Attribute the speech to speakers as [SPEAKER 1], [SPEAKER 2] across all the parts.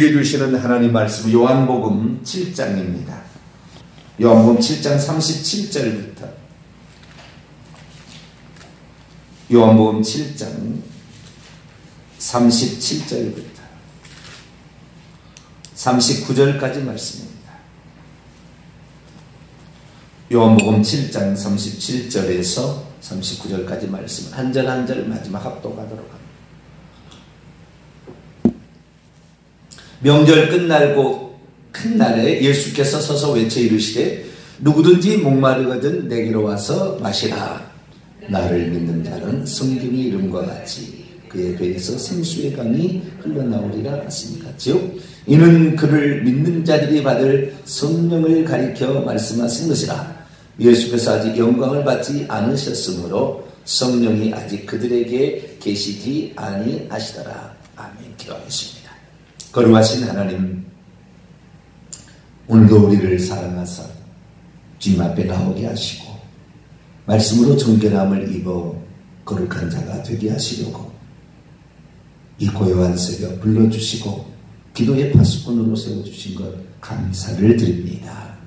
[SPEAKER 1] 이루시는 하나님 말씀 요한복음 7장입니다. 요한복음 7장 37절부터 요한복음 7장 37절부터 39절까지 말씀입니다. 요한복음 7장 37절에서 39절까지 말씀 한 절 한 절 마지막 합독하도록 합니다. 명절 끝날고 큰 날에 예수께서 서서 외쳐 이르시되 누구든지 목마르거든 내게로 와서 마시라. 나를 믿는 자는 성경의 이름과 같이 그의 배에서 생수의 강이 흘러나오리라 하시니 같지요. 이는 그를 믿는 자들이 받을 성령을 가리켜 말씀하신 것이라. 예수께서 아직 영광을 받지 않으셨으므로 성령이 아직 그들에게 계시지 아니하시더라. 아멘. 기도하겠습니다. 거룩하신 하나님, 오늘도 우리를 사랑하사 주님 앞에 나오게 하시고 말씀으로 정결함을 입어 거룩한 자가 되게 하시려고 이 고요한 새벽 불러주시고 기도의 파수꾼으로 세워주신 것 감사를 드립니다.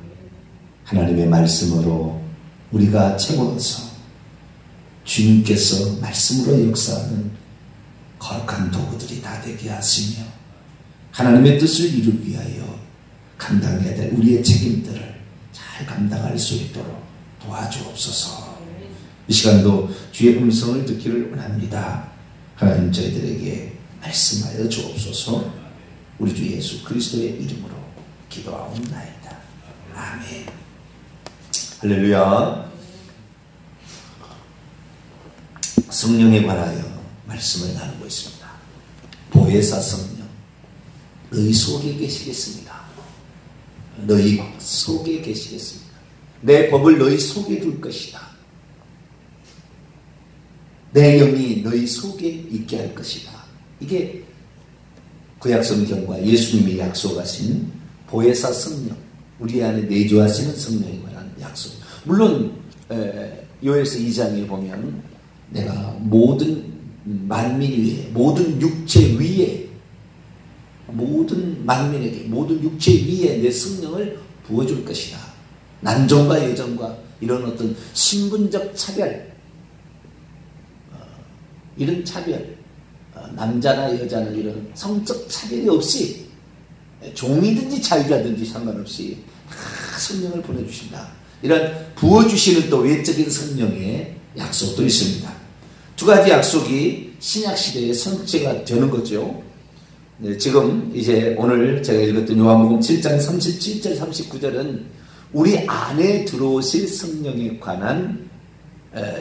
[SPEAKER 1] 하나님의 말씀으로 우리가 채워서 주님께서 말씀으로 역사하는 거룩한 도구들이 다 되게 하시며 하나님의 뜻을 이루기 위하여 감당해야 될 우리의 책임들을 잘 감당할 수 있도록 도와주옵소서. 이 시간도 주의 음성을 듣기를 원합니다. 하나님 저희들에게 말씀하여 주옵소서. 우리 주 예수 그리스도의 이름으로 기도하옵나이다. 아멘. 할렐루야. 성령에 관하여 말씀을 나누고 있습니다. 보혜사 성령, 너희 속에 계시겠습니다. 너희 속에 계시겠습니다. 내 법을 너희 속에 둘 것이다. 내 영이 너희 속에 있게 할 것이다. 이게 구약성경과 예수님이 약속하신 보혜사 성령, 우리 안에 내주하시는 성령에 관한 약속. 물론 요엘서 2장에 보면 내가 모든 만민 위에, 모든 육체 위에, 모든 만민에게, 모든 육체 위에 내 성령을 부어줄 것이다. 남종과 여종과 이런 어떤 신분적 차별, 이런 차별, 남자나 여자는 이런 성적 차별이 없이 종이든지 자유자든지 상관없이 다 성령을 보내주신다. 이런 부어주시는 또 외적인 성령의 약속도 있습니다. 두 가지 약속이 신약시대의 성취가 되는 거죠. 네, 지금 이제 오늘 제가 읽었던 요한복음 7장 37절 39절은 우리 안에 들어오실 성령에 관한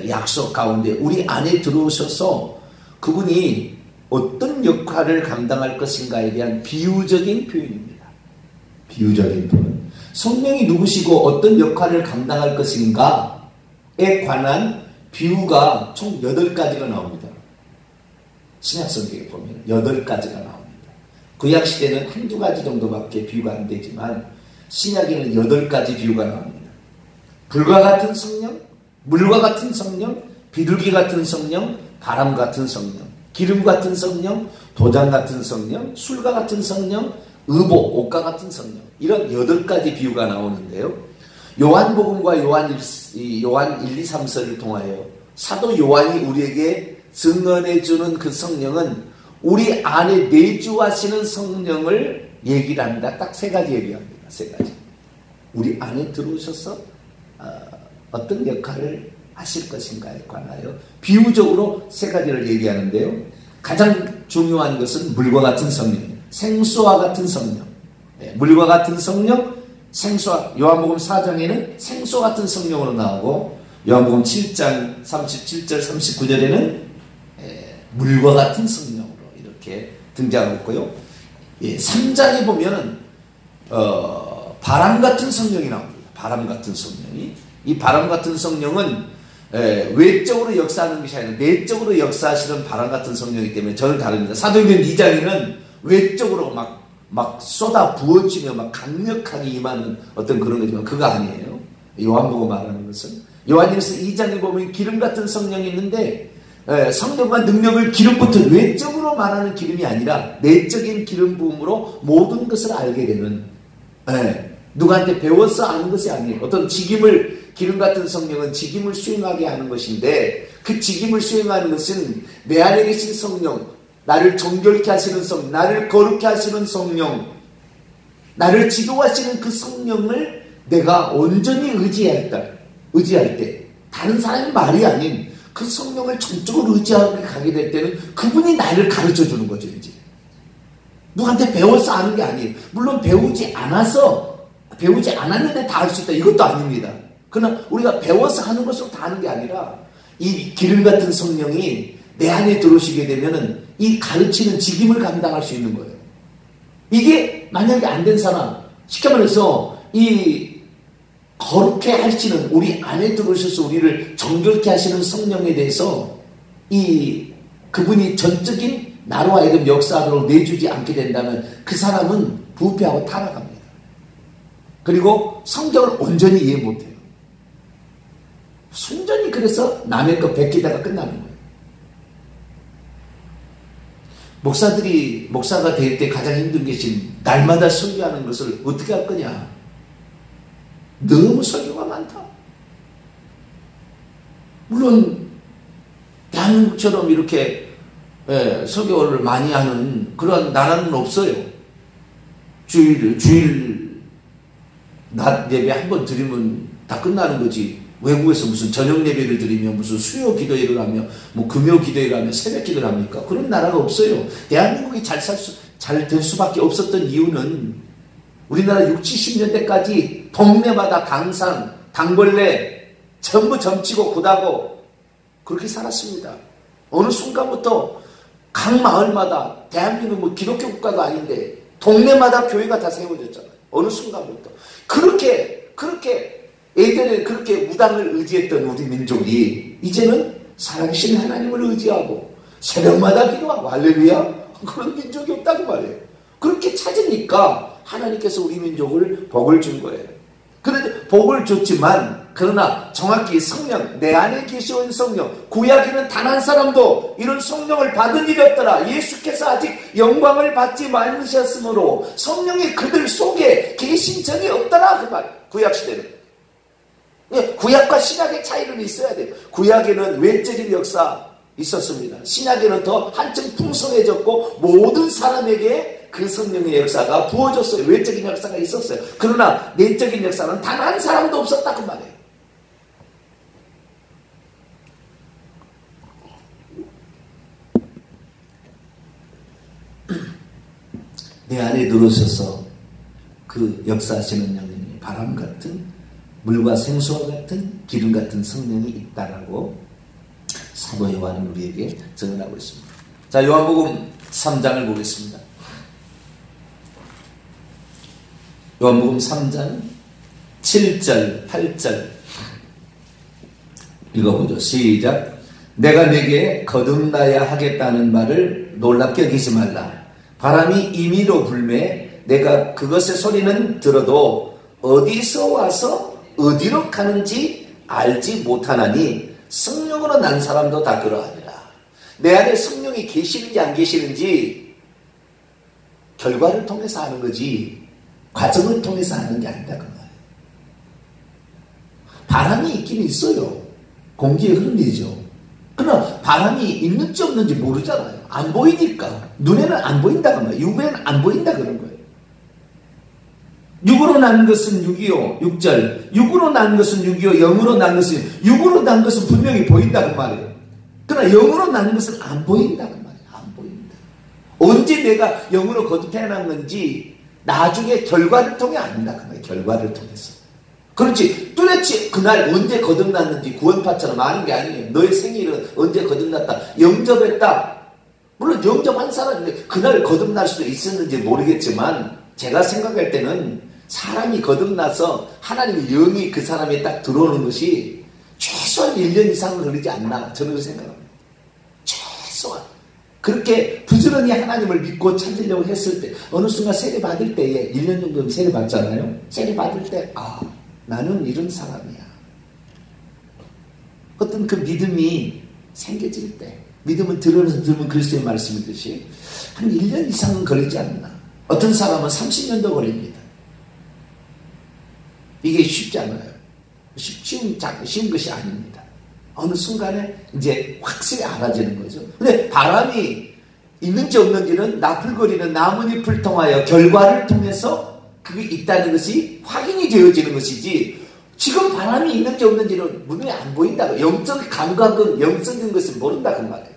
[SPEAKER 1] 약속 가운데 우리 안에 들어오셔서 그분이 어떤 역할을 감당할 것인가에 대한 비유적인 표현입니다. 비유적인 표현. 성령이 누구시고 어떤 역할을 감당할 것인가에 관한 비유가 총 8가지가 나옵니다. 신약성경에 보면 8가지가 나옵니다. 구약시대는 한두 가지 정도밖에 비유가 안 되지만 신약에는 8가지 비유가 나옵니다. 불과 같은 성령, 물과 같은 성령, 비둘기 같은 성령, 바람 같은 성령, 기름 같은 성령, 도장 같은 성령, 술과 같은 성령, 의복, 옷과 같은 성령, 이런 8가지 비유가 나오는데요. 요한복음과 요한 1, 2, 3서를 통하여 사도 요한이 우리에게 증언해주는 그 성령은 우리 안에 내주하시는 성령을 얘기를 합니다. 딱 3가지 얘기합니다. 3가지. 우리 안에 들어오셔서 어떤 역할을 하실 것인가에 관하여 비유적으로 3가지를 얘기하는데요. 가장 중요한 것은 물과 같은 성령, 생수와 같은 성령. 네, 물과 같은 성령, 생수와, 요한복음 4장에는 생수와 같은 성령으로 나오고 요한복음 7장 37절 39절에는 물과 같은 성령으로 이렇게 등장하고 있고요. 3장에 보면은 바람 같은 성령이 나옵니다. 바람 같은 성령이. 이 바람 같은 성령은 외적으로 역사하는 것이 아니라 내적으로 역사하시는 바람 같은 성령이기 때문에 저는 다릅니다. 사도행전 2장에는 외적으로 막 쏟아 부어지며 막 강력하게 임하는 어떤 그런 거지만 그거 아니에요. 요한복음 말하는 것은 요한일서 2장에 보면 기름 같은 성령이 있는데 성령과 능력을 기름 부터 외적으로 말하는 기름이 아니라 내적인 기름 부음으로 모든 것을 알게 되는, 누구한테 배워서 아는 것이 아니에요. 어떤 직임을, 기름 같은 성령은 직임을 수행하게 하는 것인데, 그 직임을 수행하는 것은 내 안에 계신 성령, 나를 정결케 하시는 성령, 나를 거룩케 하시는 성령, 나를 지도하시는 그 성령을 내가 온전히 의지할 때, 다른 사람의 말이 아닌 그 성령을 전적으로 의지하게 가게 될 때는 그분이 나를 가르쳐 주는 거죠, 이제. 누구한테 배워서 아는 게 아니에요. 물론 배우지 않았는데 다 할 수 있다, 이것도 아닙니다. 그러나 우리가 배워서 하는 것으로 다 하는 게 아니라 이 기름 같은 성령이 내 안에 들어오시게 되면은 이 가르치는 직임을 감당할 수 있는 거예요. 이게 만약에 안 된 사람, 쉽게 말해서 이 거룩해 하시는, 우리 안에 들어오셔서 우리를 정결케 하시는 성령에 대해서 그분이 전적인 나로 하여금 역사로 내주지 않게 된다면 그 사람은 부패하고 타락합니다. 그리고 성경을 온전히 이해 못해요. 순전히 그래서 남의 거 베끼다가 끝나는 거예요. 목사가 될 때 가장 힘든 것이 날마다 설교하는 것을 어떻게 할 거냐. 너무 설교가 많다. 물론 대한민국처럼 이렇게 설교를 많이 하는 그런 나라는 없어요. 주일 낮 예배 한 번 드리면 다 끝나는 거지. 외국에서 무슨 저녁 예배를 드리며 무슨 수요 기도회를 하며 뭐 금요 기도회를 하며 새벽 기도를 합니까? 그런 나라가 없어요. 대한민국이 잘 될 수밖에 없었던 이유는 우리나라 60, 70년대까지 동네마다 강산, 당벌레 전부 점치고 굿하고 그렇게 살았습니다. 어느 순간부터 각 마을마다, 대한민국 뭐 기독교 국가도 아닌데 동네마다 교회가 다 세워졌잖아요. 어느 순간부터. 그렇게 예전에 그렇게 무당을 의지했던 우리 민족이 이제는 살아계신 하나님을 의지하고 새벽마다 기도하고 할렐루야, 그런 민족이 없다고 말이에요. 그렇게 찾으니까 하나님께서 우리 민족을 복을 준 거예요. 그런데 복을 줬지만, 그러나 정확히 성령, 내 안에 계시온 성령, 구약에는 단 한 사람도 이런 성령을 받은 일이 없더라. 예수께서 아직 영광을 받지 말으셨으므로 성령이 그들 속에 계신 적이 없더라, 그 말. 구약 시대는. 구약과 신약의 차이는 있어야 돼요. 구약에는 외적인 역사 있었습니다. 신약에는 더 한층 풍성해졌고 모든 사람에게 그 성령의 역사가 부어졌어요. 외적인 역사가 있었어요. 그러나 내적인 역사는 단 한 사람도 없었다, 그 말이에요. 내 안에 들어오셔서 그 역사하시는 영령이 바람 같은, 물과 생수와 같은, 기름 같은 성령이 있다라고 사도 요한은 우리에게 증언하고 있습니다. 자, 요한복음 3장을 보겠습니다. 요한복음 3장 7절, 8절 읽어보죠. 시작. 내가 내게 거듭나야 하겠다는 말을 놀랍게 여기지 말라. 바람이 임의로 불매 내가 그것의 소리는 들어도 어디서 와서 어디로 가는지 알지 못하나니 성령으로 난 사람도 다 그러하니라. 내 안에 성령이 계시는지 안 계시는지 결과를 통해서 아는 거지 과정을 통해서 아는 게 아니다, 그 말이에요. 바람이 있긴 있어요. 공기의 흐름이죠. 그러나 바람이 있는지 없는지 모르잖아요. 안 보이니까. 눈에는 안 보인다, 그 말이에요. 육에는 안 보인다, 그런 거예요. 육으로 난 것은 6이요. 6절. 육으로 난 것은 6이요. 영으로 난 것은, 육으로 난 것은 분명히 보인다, 그 말이에요. 그러나 영으로 난 것은 안 보인다, 그 말이에요. 안 보인다. 언제 내가 영으로 거듭해난 건지 나중에 결과를 통해 안다, 그 말이에요. 결과를 통해서. 그렇지. 뚜렷이 그날 언제 거듭났는지 구원파처럼 아는 게 아니에요. 너의 생일은 언제 거듭났다. 영접했다. 물론 영접한 사람인데 그날 거듭날 수도 있었는지 모르겠지만 제가 생각할 때는 사람이 거듭나서 하나님의 영이 그 사람에 딱 들어오는 것이 최소한 1년 이상은 걸리지 않나, 저는 그렇게 생각합니다. 최소한. 그렇게 부지런히 하나님을 믿고 찾으려고 했을 때 어느 순간 세례 받을 때에 1년 정도는 세례 받잖아요. 세례 받을 때 나는 이런 사람이야. 어떤 그 믿음이 생겨질 때, 믿음을 들으면 그리스도의 말씀이듯이 한 1년 이상은 걸리지 않나. 어떤 사람은 30년도 걸립니다. 이게 쉽지 않아요. 쉬운 것이 아닙니다. 어느 순간에 이제 확실히 알아지는 거죠. 근데 바람이 있는지 없는지는 나풀거리는 나뭇잎을 통하여 결과를 통해서 그게 있다는 것이 확인이 되어지는 것이지, 지금 바람이 있는지 없는지는 눈에 안 보인다고. 영적 감각은 영적인 것을 모른다 그 말이에요.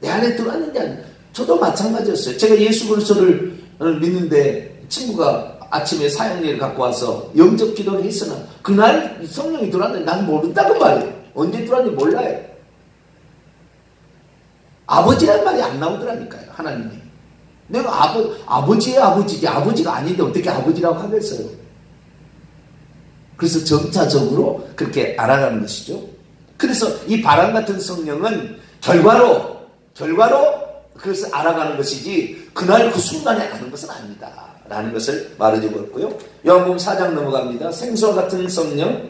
[SPEAKER 1] 내 안에 들어왔는지 안. 저도 마찬가지였어요. 제가 예수 그리스도를 믿는데 친구가 아침에 사형리를 갖고 와서 영접 기도를 했으나 그날 성령이 들어왔는데 난 모른다고 말이에요. 언제 들어왔는지 몰라요. 아버지란 말이 안 나오더라니까요. 하나님이. 내가 아버지의 아버지지 아버지가 아닌데 어떻게 아버지라고 하겠어요. 그래서 점차적으로 그렇게 알아가는 것이죠. 그래서 이 바람 같은 성령은 결과로 그것을 알아가는 것이지 그날 그 순간에 아는 것은 아니다 라는 것을 말해주고 있고요. 요한복음 4장 넘어갑니다. 생수와 같은 성령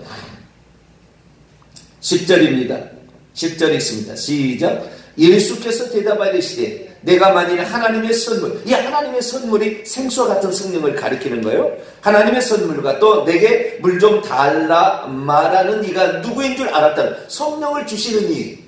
[SPEAKER 1] 10절입니다. 10절 있습니다. 시작. 예수께서 대답하여 이르시되 내가 만일 하나님의 선물, 이 하나님의 선물이 생수와 같은 성령을 가리키는 거예요. 하나님의 선물과 또 내게 물 좀 달라 말하는 이가 누구인 줄 알았던 성령을 주시는 이,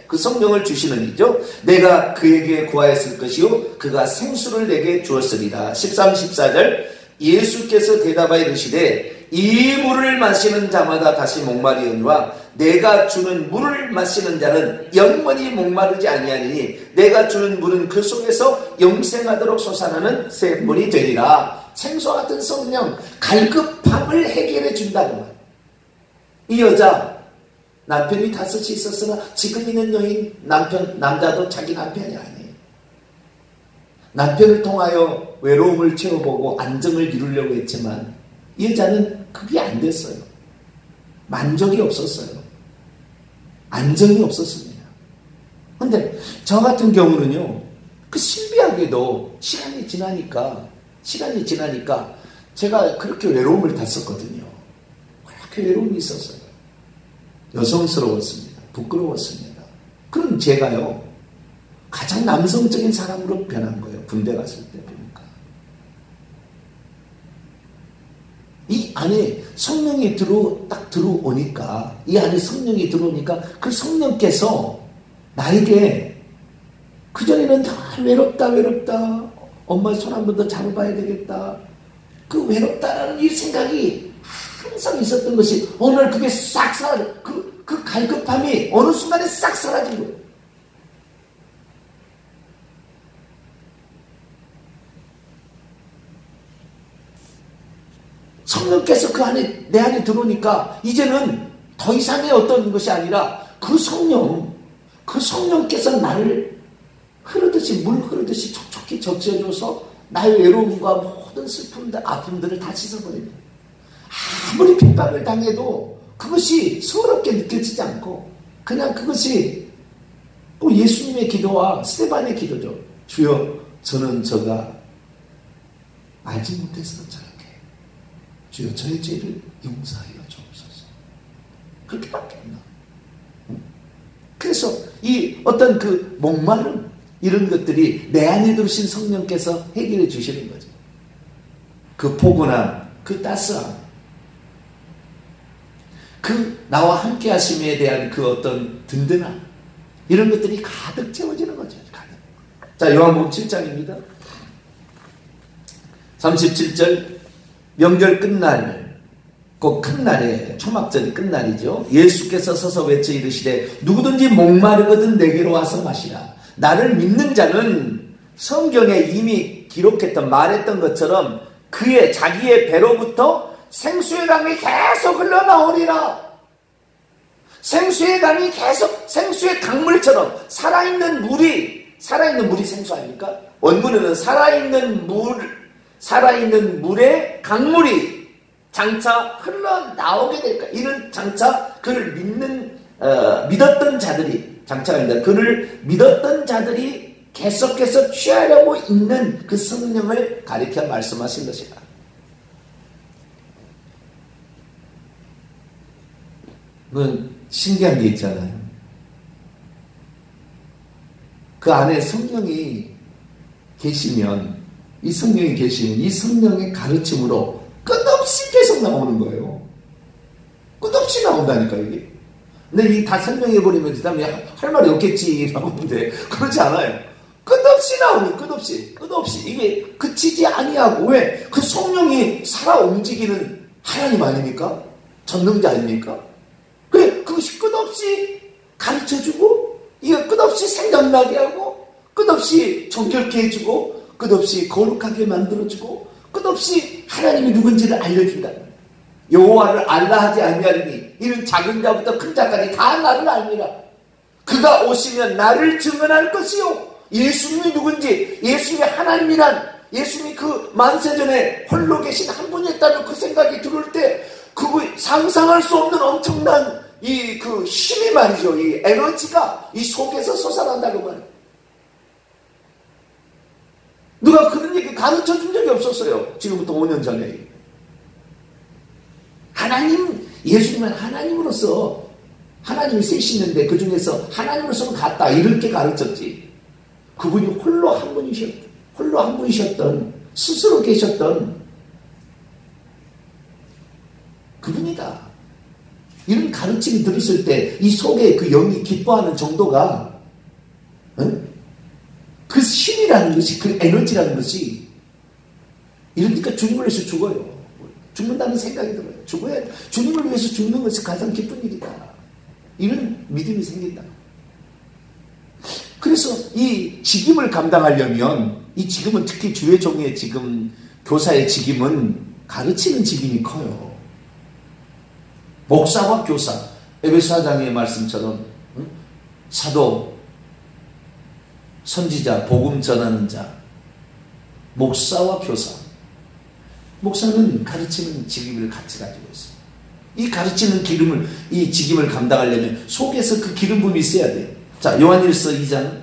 [SPEAKER 1] 그 성령을 주시는 이죠. 내가 그에게 구하였을 것이요 그가 생수를 내게 주었으리라. 13, 14절. 예수께서 대답하여 이르시되 이 물을 마시는 자마다 다시 목마리오니와 내가 주는 물을 마시는 자는 영원히 목마르지 아니하니 내가 주는 물은 그 속에서 영생하도록 솟아나는 샘물이 되리라. 생수와 같은 성령, 갈급함을 해결해 준다는 말. 이 여자 남편이 5이 있었으나 지금 있는 여인 남자도 자기 남편이 아니에요. 남편을 통하여 외로움을 채워보고 안정을 이루려고 했지만 이 여자는 그게 안 됐어요. 만족이 없었어요. 안정이 없었습니다. 근데 저 같은 경우는요, 그 신비하게도 시간이 지나니까 제가 그렇게 외로움을 탔었거든요. 그렇게 외로움이 있었어요. 여성스러웠습니다. 부끄러웠습니다. 그럼 제가요, 가장 남성적인 사람으로 변한 거예요. 군대 갔을 때 보니까. 이 안에 성령이 딱 들어오니까, 이 안에 성령이 들어오니까 그 성령께서 나에게 그전에는 다 외롭다. 엄마 손 한 번 더 잡아봐야 되겠다. 그 외롭다라는 이 생각이 항상 있었던 것이 오늘 그게 싹 사라져. 그 갈급함이 어느 순간에 싹 사라진 거예요. 성령께서 내 안에 들어오니까 이제는 더 이상의 어떤 것이 아니라 그 성령께서 나를 물 흐르듯이 촉촉히 적셔줘서 나의 외로움과 모든 슬픔들, 아픔들을 다 씻어버립니다. 아무리 핍박을 당해도 그것이 서럽게 느껴지지 않고 그냥 그것이 또 예수님의 기도와 스데반의 기도죠. 주여, 저는 저가 알지 못해서 저렇게 주여 저의 죄를 용서하여 주옵소서. 그렇게밖에 안 나와. 그래서 이 어떤 그 목마름 이런 것들이 내 안에 들으신 성령께서 해결해 주시는 거죠. 그 포근함, 그 따스함, 그 나와 함께 하심에 대한 그 어떤 든든함, 이런 것들이 가득 채워지는 거죠. 가득. 자, 요한복음 7장입니다. 37절. 명절 끝날, 그 큰 날에, 초막절이 끝날이죠. 예수께서 서서 외쳐 이르시되 누구든지 목마르거든 내게로 와서 마시라. 나를 믿는 자는 성경에 이미 말했던 것처럼 자기의 배로부터 생수의 강이 계속 흘러나오리라. 생수의 강물처럼 살아있는 물이 생수 아닙니까? 원문에는 살아있는 물의 강물이 장차 흘러나오게 될까? 이는 장차 그를 믿었던 자들이, 장차가 아닙니다. 그를 믿었던 자들이 계속해서 취하려고 있는 그 성령을 가리켜 말씀하신 것이다. 그건 신기한 게 있잖아요. 그 안에 성령이 계시면, 이 성령이 계시면 이 성령의 가르침으로 끝없이 계속 나오는 거예요. 끝없이 나온다니까, 이게. 근데 이 다 설명해버리면 그 다음에 할 말이 없겠지라고 하는데, 그렇지 않아요. 끝없이 나오니, 끝없이. 이게 그치지 아니하고, 왜? 그 성령이 살아 움직이는 하나님 아닙니까? 전능자 아닙니까? 그래, 그것이 끝없이 가르쳐주고, 이거 끝없이 생각나게 하고, 끝없이 정결케 해주고, 끝없이 거룩하게 만들어주고, 끝없이 하나님이 누군지를 알려준다. 여호와를 알라 하지 아니하리니 이는 작은 자부터 큰 자까지 다 나를 알미라. 그가 오시면 나를 증언할 것이요, 예수님이 누군지, 예수님이 하나님이란, 예수님이 그 만세전에 홀로 계신 한 분이었다는 그 생각이 들을 때, 그거 상상할 수 없는 엄청난 이 그 힘이 말이죠. 이 에너지가 이 속에서 솟아난다고 말이에요. 누가 그런 얘기 가르쳐 준 적이 없었어요. 지금부터 5년 전에. 하나님, 예수님은 하나님으로서, 하나님이 셋이 있는데 그 중에서 하나님으로서는 같다, 이렇게 가르쳤지. 그분이 홀로 한 분이셨던, 스스로 계셨던 그분이다. 이런 가르침이 들었을 때 이 속에 그 영이 기뻐하는 정도가, 그 힘이라는 것이, 그 에너지라는 것이, 이러니까 주님을 위해서 죽어요. 죽는다는 생각이 들어요. 죽어야, 주님을 위해서 죽는 것이 가장 기쁜 일이다. 이런 믿음이 생긴다. 그래서 이 직임을 감당하려면, 이 직임은 특히 주의 종의 직임, 교사의 직임은 가르치는 직임이 커요. 목사와 교사, 에베소 4장의 말씀처럼 사도, 선지자, 복음 전하는 자, 목사와 교사. 목사는 가르치는 직임을 같이 가지고 있어요. 이 가르치는 기름을, 이 직임을 감당하려면 속에서 그 기름 부음이 있어야 돼요. 자, 요한일서 2장.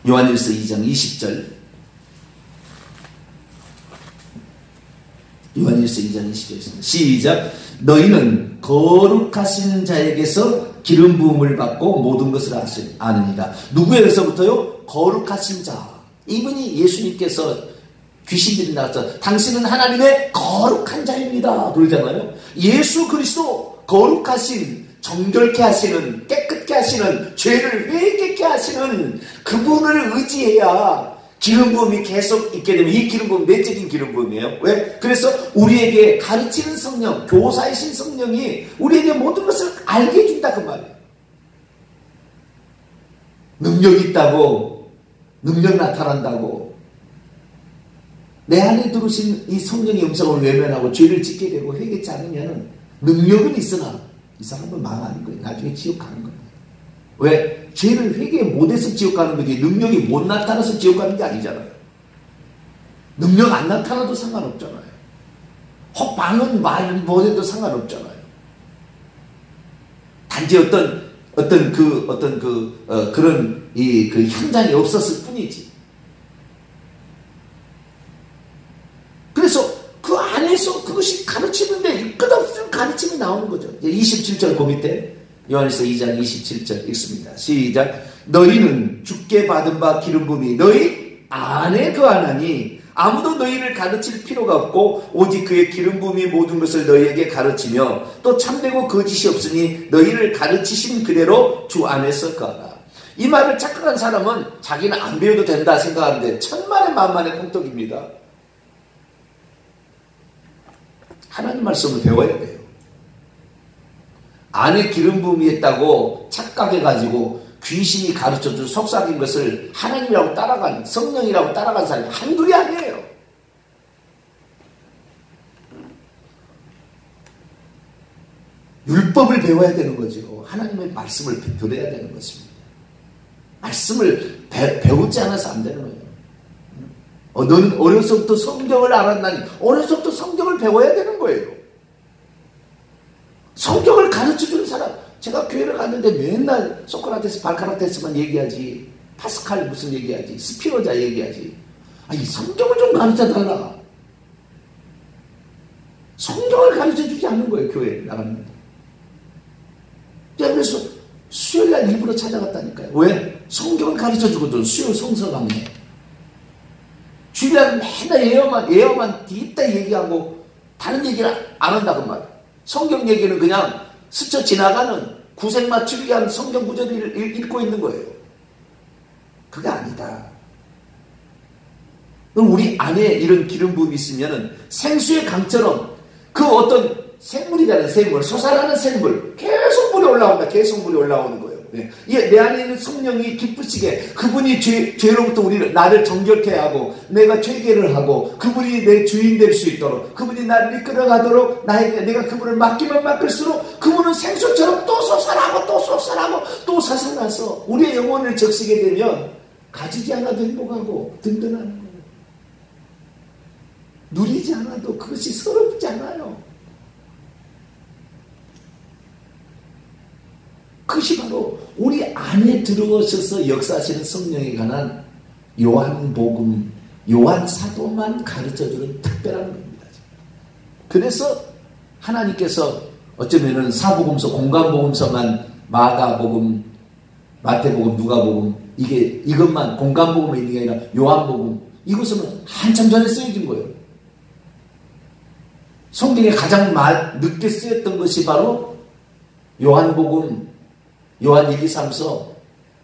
[SPEAKER 1] 요한일서 2장 20절. 요한일서 2장 20절입니다. 시작. 너희는 거룩하신 자에게서 기름 부음을 받고 모든 것을 아느니라. 누구에게서부터요? 거룩하신 자. 이분이 예수님께서 귀신들이 나와서 당신은 하나님의 거룩한 자입니다 그러잖아요. 예수 그리스도 거룩하신, 정결케 하시는, 깨끗게 하시는, 죄를 회개케 하시는 그분을 의지해야 기름 부음이 계속 있게 되면, 이 기름 부음 내적인 기름 부음이에요. 왜? 그래서 우리에게 가르치는 성령, 교사이신 성령이 우리에게 모든 것을 알게 해준다 그 말이에요. 능력이 있다고, 능력 나타난다고, 내 안에 들어오신 이 성령의 음성을 외면하고 죄를 짓게 되고 회개치 않으면 능력은 있으나 이 사람은 망하는 거예요. 나중에 지옥 가는 거예요. 왜? 죄를 회개 못해서 지옥 가는 거지, 능력이 못 나타나서 지옥 가는 게 아니잖아요. 능력 안 나타나도 상관없잖아요. 혹 방언 말 못해도 상관없잖아요. 단지 그런 그 현장이 없었을 뿐이지. 그래서 그 안에서 그것이 가르치는데 끝없는 가르침이 나오는 거죠. 27절 그 밑에 요한일서 2장 27절 읽습니다. 시작. 너희는 주께 받은 바 기름 부음이 너희 안에 거하나니 아무도 너희를 가르칠 필요가 없고 오직 그의 기름 부음이 모든 것을 너희에게 가르치며 또 참되고 거짓이 없으니 너희를 가르치신 그대로 주 안에서 거하라. 이 말을 착각한 사람은 자기는 안 배워도 된다 생각하는데 천만의 만만의 공덕입니다. 하나님 말씀을 배워야 돼요. 안에 기름 부음이 있다고 착각해가지고 귀신이 가르쳐준 속삭인 것을 하나님이라고 따라간, 성령이라고 따라간 사람이 한둘이 아니에요. 율법을 배워야 되는 거죠. 하나님의 말씀을 들어야 되는 것입니다. 말씀을 배우지 않아서 안 되는 거예요. 너는 어려서부터 성경을 알았나니, 어려서부터 성경을 배워야 되는 거예요. 성경을 가르쳐주는 사람, 제가 교회를 갔는데 맨날 소크라테스, 발카라테스만 얘기하지, 파스칼 무슨 얘기하지, 스피노자 얘기하지. 이 성경을 좀 가르쳐달라. 성경을 가르쳐주지 않는 거예요, 교회에 나갔는데. 그래서 일부러 찾아갔다니까요. 왜? 성경을 가르쳐주거든. 수요 성서 강의. 주일날 맨날 예어만 뒤있다 얘기하고 다른 얘기를 안 한다고 말이야. 성경 얘기는 그냥 스쳐 지나가는 구색 맞추기 위한 성경 구절을 읽고 있는 거예요. 그게 아니다. 그럼 우리 안에 이런 기름 부음이 있으면 생수의 강처럼 그 어떤 생물이잖아요. 생물. 솟아나는 생물. 계속 물이 올라온다. 계속 물이 올라오는 거예요. 네. 내 안에 있는 성령이 기쁘시게 그분이 죄로부터 나를 정결케 하고 내가 죄계를 하고 그분이 내 주인 될 수 있도록 그분이 나를 이끌어가도록 내가 그분을 맡기면 맡길수록 그분은 생수처럼 또 솟아나고 또 솟아나고 또 솟아나서 우리의 영혼을 적시게 되면 가지지 않아도 행복하고 든든한 거예요. 누리지 않아도 그것이 서럽지 않아요. 그것이 바로 우리 안에 들어오셔서 역사하시는 성령에 관한 요한복음, 요한사도만 가르쳐주는 특별한 겁니다. 그래서 하나님께서 어쩌면은 사복음서, 공간복음서만 마가복음, 마태복음, 누가복음 이것만 공간복음에 있는 게 아니라 요한복음 이것은 한참 전에 쓰여진 거예요. 성경에 가장 늦게 쓰였던 것이 바로 요한복음, 요한 1, 2, 3서,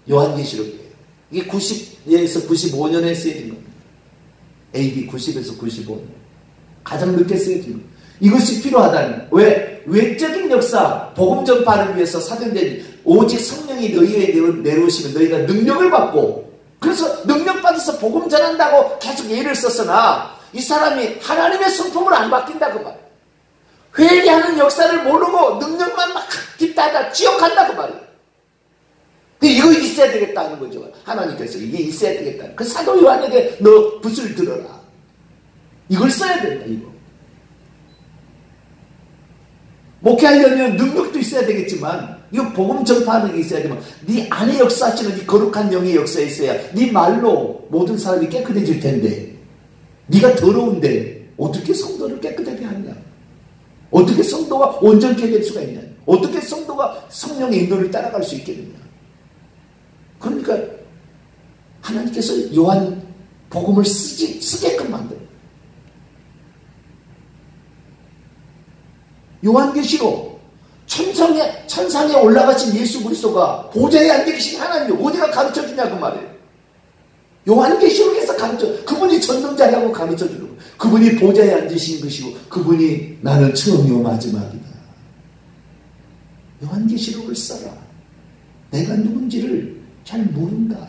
[SPEAKER 1] 요한계시록이에요. 이게 90에서 95년에 쓰여진 겁니다. AD 90에서 95년. 가장 늦게 쓰여진 겁니다. 이것이 필요하다는 왜? 외적인 역사, 복음 전파를 위해서 사정된 오직 성령이 너희에 내려오시면 너희가 능력을 받고 그래서 능력 받아서 복음 전한다고 계속 예를 썼으나 이 사람이 하나님의 성품을 안 바뀐다고 말이에요. 회개하는 역사를 모르고 능력만 막 뒷따다 지역한다고 말이에요. 이거 있어야 되겠다는 거죠. 하나님께서 이게 있어야 되겠다. 그 사도 요한에게 너 붓을 들어라. 이걸 써야 된다. 이거. 목회하려면 능력도 있어야 되겠지만 이거 복음 전파하는 게 있어야 되면 네 안에 역사하시는 이 거룩한 영의 역사에 있어야 네 말로 모든 사람이 깨끗해질 텐데 네가 더러운데 어떻게 성도를 깨끗하게 하냐. 어떻게 성도가 온전케 될 수가 있냐. 어떻게 성도가 성령의 인도를 따라갈 수 있겠느냐. 그러니까 하나님께서 요한 복음을 쓰게끔 만들어요. 요한계시록 천상에 올라가신 예수 그리스도가 보좌에 앉아 계신 하나님 어디가 가르쳐주냐 그 말이에요. 요한계시록에서 그분이 전능자라고 가르쳐주는 거예요. 그분이 보좌에 앉으신 것이고 그분이 나는 처음이요 마지막이다. 요한계시록을 써라. 내가 누군지를 잘 모른다.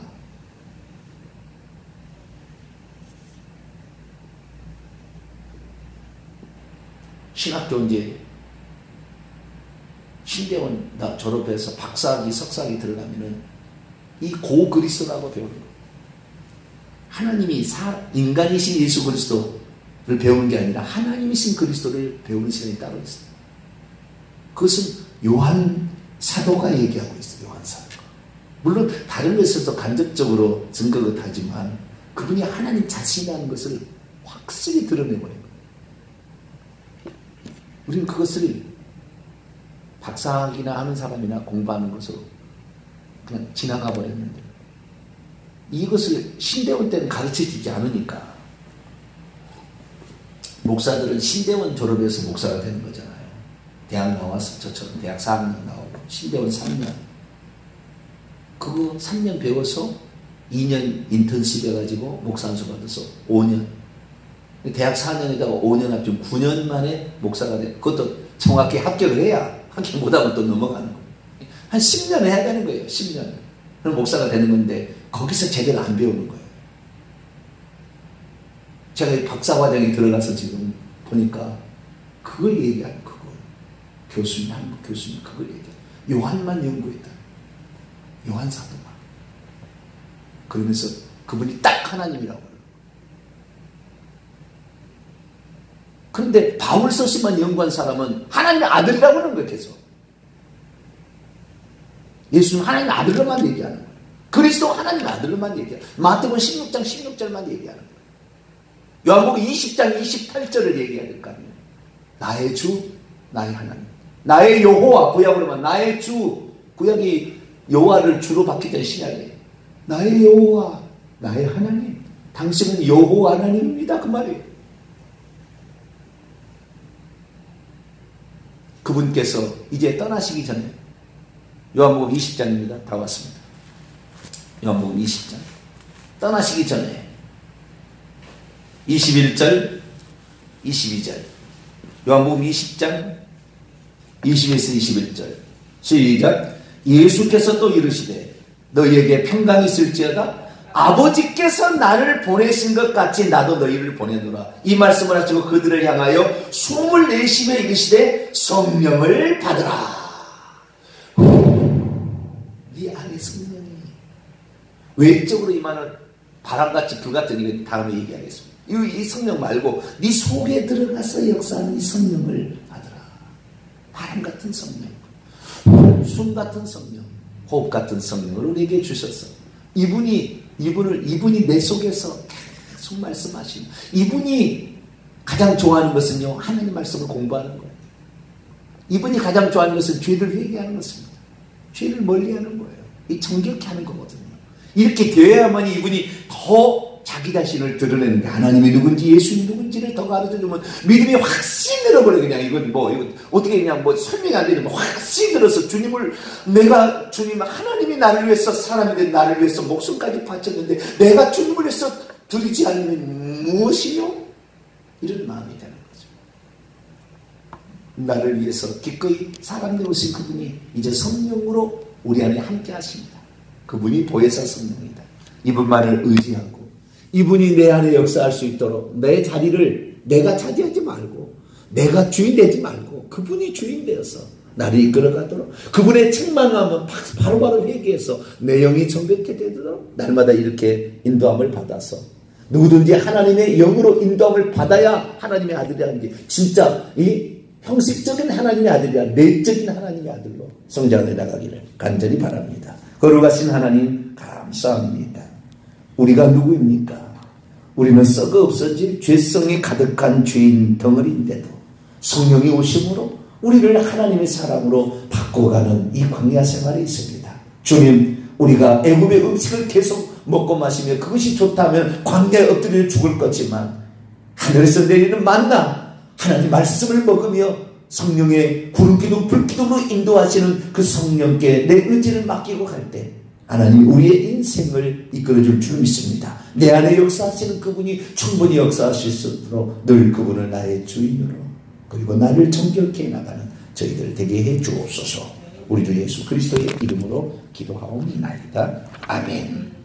[SPEAKER 1] 신학교 이제 신대원 졸업해서 박사학위, 석사학위 들어가면은 이 고그리스도라고 배우는 거예요. 하나님이 인간이신 예수 그리스도를 배우는 게 아니라 하나님이신 그리스도를 배우는 시간이 따로 있어요. 그것은 요한 사도가 얘기하고 있어요. 요한 사도가. 물론 다른 것에서 간접적으로 증거가 하지만 그분이 하나님 자신이라는 것을 확실히 드러내버린 거예요. 우리는 그것을 박사학위나 하는 사람이나 공부하는 것으로 그냥 지나가 버렸는데 이것을 신대원 때는 가르쳐주지 않으니까 목사들은 신대원 졸업해서 목사가 되는 거잖아요. 대학 나와서 저처럼 대학 4학년 나오고 신대원 3년 그거 3년 배워서 2년 인턴십 해가지고 목사 안수 받아서 5년 대학 4년에다가 5년 합치면 9년 만에 목사가 돼. 그것도 정확히 합격을 해야 합격 못하면 또 넘어가는 거예요. 한 10년 해야 되는 거예요. 10년. 그럼 목사가 되는 건데 거기서 제대로 안 배우는 거예요. 제가 박사과정에 들어가서 지금 보니까 그걸 얘기하는 그거. 교수님, 한국 교수님 그걸 얘기해요. 요한만 연구했다. 요한 사도만. 그러면서 그분이 딱 하나님이라고 해요. 그런데 바울서씨만 연구한 사람은 하나님의 아들이라고 하는 거예요. 계속. 예수는 하나님의 아들로만 얘기하는 거예요. 그리스도 하나님의 아들로만 얘기하는 거예요. 마태복음 16장 16절만 얘기하는 거예요. 요한복음 20장 28절을 얘기해야 될 거 아니에요. 나의 주, 나의 하나님. 나의 여호와, 구약으로 면 나의 주, 구약이 여호와를 주로 바뀌던 신약에 나의 여호와, 나의 하나님, 당신은 여호와 하나님입니다. 그 말이에요. 그분께서 이제 떠나시기 전에 요한복음 20장입니다. 다 왔습니다. 요한복음 20장 떠나시기 전에 21절 22절 요한복음 20장 20에서 21절 시작. 예수께서 또 이르시되 너희에게 평강이 있을지어다. 아버지께서 나를 보내신 것 같이 나도 너희를 보내노라. 이 말씀을 하시고 그들을 향하여 숨을 내쉬며 이르시되 성령을 받으라. 네 안에 성령이 외적으로 임하는 바람같이 불같은 이건 다음에 얘기하겠습니다. 이 성령 말고 네 속에 들어가서 역사하는 이 성령을 받으라. 바람 같은 성령, 숨 같은 성령, 호흡 같은 성령을 우리에게 주셔서 이분이 내 속에서 계속 말씀하시는, 이분이 가장 좋아하는 것은요, 하나님 말씀을 공부하는 거예요. 이분이 가장 좋아하는 것은 죄를 회개하는 것입니다. 죄를 멀리하는 거예요. 이 정결케 하는 거거든요. 이렇게 되어야만 이분이 더 자기 자신을 드러내는 게, 하나님이 누군지 예수님이 누군지를 더 가르쳐주면 믿음이 확신 들어버려. 그냥 이건 이거 어떻게 그냥 설명이 안 되지만 확신 들어서 주님 하나님이 나를 위해서 사람이 된 나를 위해서 목숨까지 바쳤는데 내가 주님을 위해서 드리지 않으면 무엇이요? 이런 마음이 되는 거죠. 나를 위해서 기꺼이 사람 되오신 그분이 이제 성령으로 우리 안에 함께 하십니다. 그분이 보혜사 성령이다. 이분만을 의지하고 이분이 내 안에 역사할 수 있도록 내 자리를 내가 차지하지 말고, 내가 주인 되지 말고 그분이 주인 되어서 나를 이끌어가도록, 그분의 책망하면 바로바로 회개해서 내 영이 정결케 되도록 날마다 이렇게 인도함을 받아서, 누구든지 하나님의 영으로 인도함을 받아야 하나님의 아들이라는 게 진짜 이 형식적인 하나님의 아들이야, 내적인 하나님의 아들로 성장해 나가기를 간절히 바랍니다. 거룩하신 하나님 감사합니다. 우리가 누구입니까? 우리는 썩어 없어질 죄성이 가득한 죄인 덩어리인데도 성령이 오심으로 우리를 하나님의 사람으로 바꿔가는 이 광야 생활에 있습니다. 주님, 우리가 애굽의 음식을 계속 먹고 마시며 그것이 좋다면 광야에 엎드려 죽을 거지만 하늘에서 내리는 만나 하나님 말씀을 먹으며 성령의 구름기둥 불기둥으로 인도하시는 그 성령께 내 의지를 맡기고 갈 때 하나님 우리의 인생을 이끌어줄 줄 믿습니다. 내 안에 역사하시는 그분이 충분히 역사하실 수 있도록 늘 그분을 나의 주인으로, 그리고 나를 정결케 나가는 저희들 되게 해 주옵소서. 우리 주 예수 그리스도의 이름으로 기도하옵나이다. 아멘.